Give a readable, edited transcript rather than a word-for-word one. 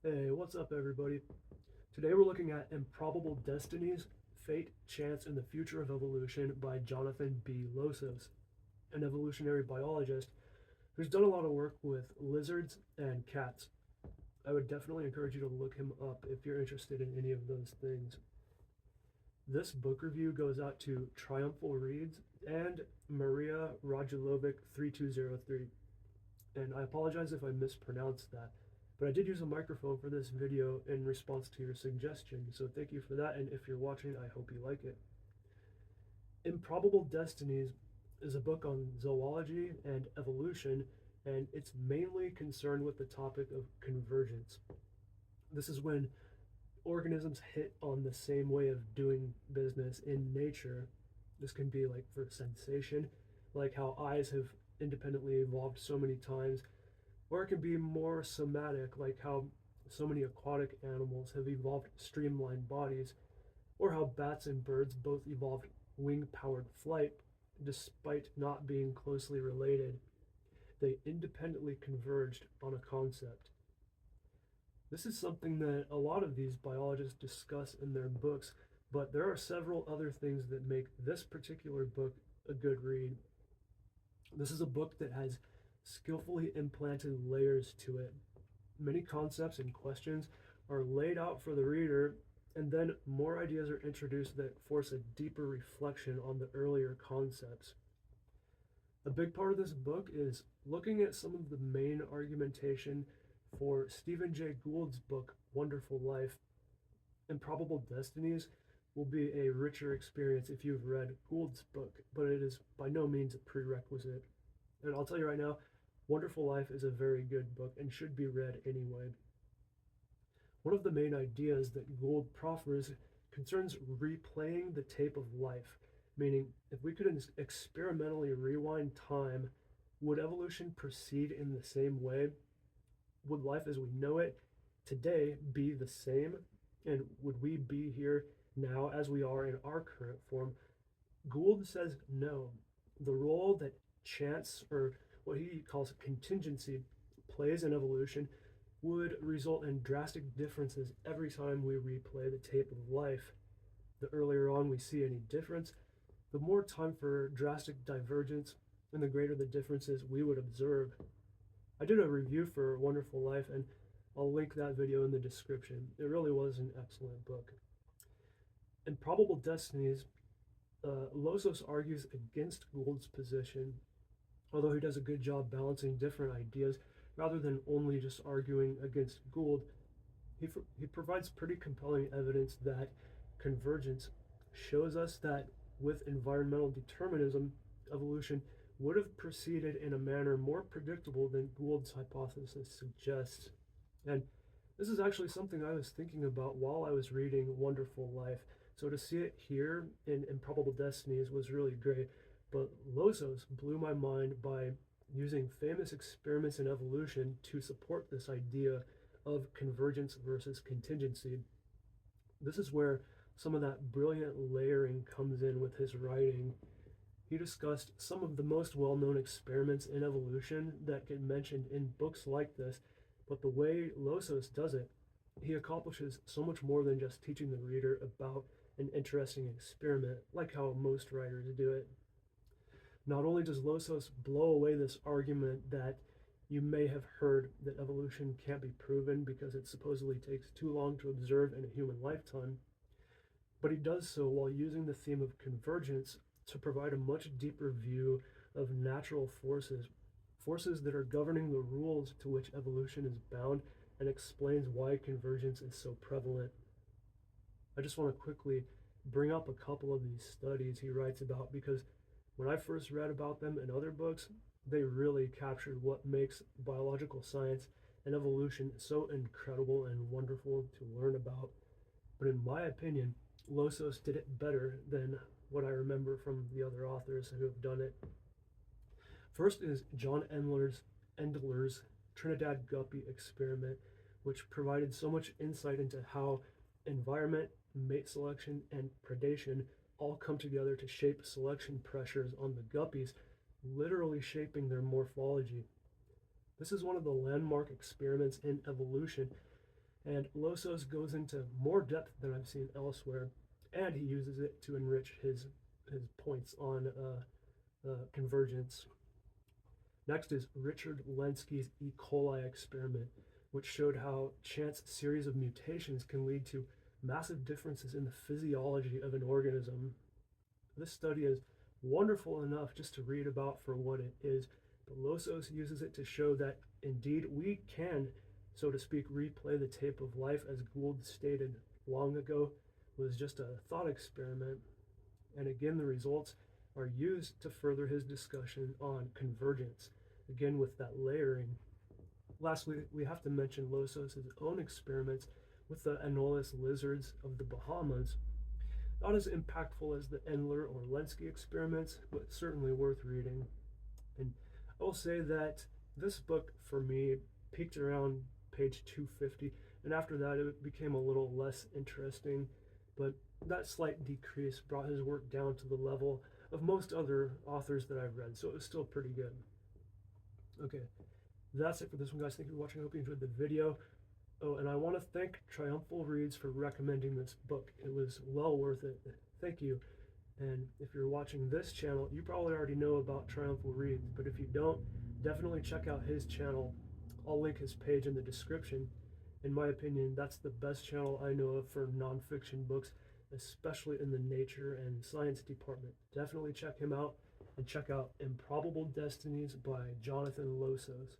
Hey, what's up, everybody? Today we're looking at Improbable Destinies, Fate, Chance, and the Future of Evolution by Jonathan Losos, an evolutionary biologist who's done a lot of work with lizards and cats. I would definitely encourage you to look him up if you're interested in any of those things. This book review goes out to Triumphal Reads and Maria Rajulovic 3203. And I apologize if I mispronounced that. But I did use a microphone for this video in response to your suggestion, so thank you for that, and if you're watching, I hope you like it. Improbable Destinies is a book on zoology and evolution, and it's mainly concerned with the topic of convergence. This is when organisms hit on the same way of doing business in nature. This can be like for sensation, like how eyes have independently evolved so many times, or it can be more somatic, like how so many aquatic animals have evolved streamlined bodies, or how bats and birds both evolved wing powered flight despite not being closely related. They independently converged on a concept. This is something that a lot of these biologists discuss in their books, but there are several other things that make this particular book a good read. This is a book that has skillfully implanted layers to it. Many concepts and questions are laid out for the reader, and then more ideas are introduced that force a deeper reflection on the earlier concepts. A big part of this book is looking at some of the main argumentation for Stephen Jay Gould's book, Wonderful Life. Improbable Destinies will be a richer experience if you've read Gould's book, but it is by no means a prerequisite. And I'll tell you right now, Wonderful Life is a very good book and should be read anyway. One of the main ideas that Gould proffers concerns replaying the tape of life, meaning if we could experimentally rewind time, would evolution proceed in the same way? Would life as we know it today be the same? And would we be here now as we are in our current form? Gould says no. The role that chance, or what he calls contingency, plays in evolution would result in drastic differences every time we replay the tape of life. The earlier on we see any difference, the more time for drastic divergence and the greater the differences we would observe. I did a review for Wonderful Life, and I'll link that video in the description. It really was an excellent book. In Probable Destinies, Losos argues against Gould's position, although he does a good job balancing different ideas rather than only just arguing against Gould. He provides pretty compelling evidence that convergence shows us that with environmental determinism, evolution would have proceeded in a manner more predictable than Gould's hypothesis suggests. And this is actually something I was thinking about while I was reading Wonderful Life. So to see it here in Improbable Destinies was really great. But Losos blew my mind by using famous experiments in evolution to support this idea of convergence versus contingency. This is where some of that brilliant layering comes in with his writing. He discussed some of the most well-known experiments in evolution that get mentioned in books like this, but the way Losos does it, he accomplishes so much more than just teaching the reader about an interesting experiment, like how most writers do it. Not only does Losos blow away this argument that you may have heard that evolution can't be proven because it supposedly takes too long to observe in a human lifetime, but he does so while using the theme of convergence to provide a much deeper view of natural forces, forces that are governing the rules to which evolution is bound, and explains why convergence is so prevalent. I just want to quickly bring up a couple of these studies he writes about because when I first read about them in other books, they really captured what makes biological science and evolution so incredible and wonderful to learn about. But in my opinion, Losos did it better than what I remember from the other authors who have done it. First is John Endler's Trinidad Guppy experiment, which provided so much insight into how environment, mate selection, and predation all come together to shape selection pressures on the guppies, literally shaping their morphology. This is one of the landmark experiments in evolution, And Losos goes into more depth than I've seen elsewhere, and he uses it to enrich his points on convergence. Next is Richard Lenski's E. coli experiment, which showed how chance series of mutations can lead to massive differences in the physiology of an organism. This study is wonderful enough just to read about for what it is, but Losos uses it to show that indeed we can, so to speak, replay the tape of life, as Gould stated long ago was just a thought experiment. And again, the results are used to further his discussion on convergence, again with that layering. Lastly, we have to mention Losos' own experiments with the Anolis lizards of the Bahamas. Not as impactful as the Endler or Lenski experiments, but certainly worth reading. And I will say that this book, for me, peaked around page 250, and after that it became a little less interesting, but that slight decrease brought his work down to the level of most other authors that I've read, so it was still pretty good. Okay, that's it for this one, guys. Thank you for watching. I hope you enjoyed the video. Oh, and I want to thank Triumphal Reads for recommending this book. It was well worth it. Thank you. And if you're watching this channel, you probably already know about Triumphal Reads, but if you don't, definitely check out his channel. I'll link his page in the description. In my opinion, that's the best channel I know of for nonfiction books, especially in the nature and science department. Definitely check him out, and check out Improbable Destinies by Jonathan Losos.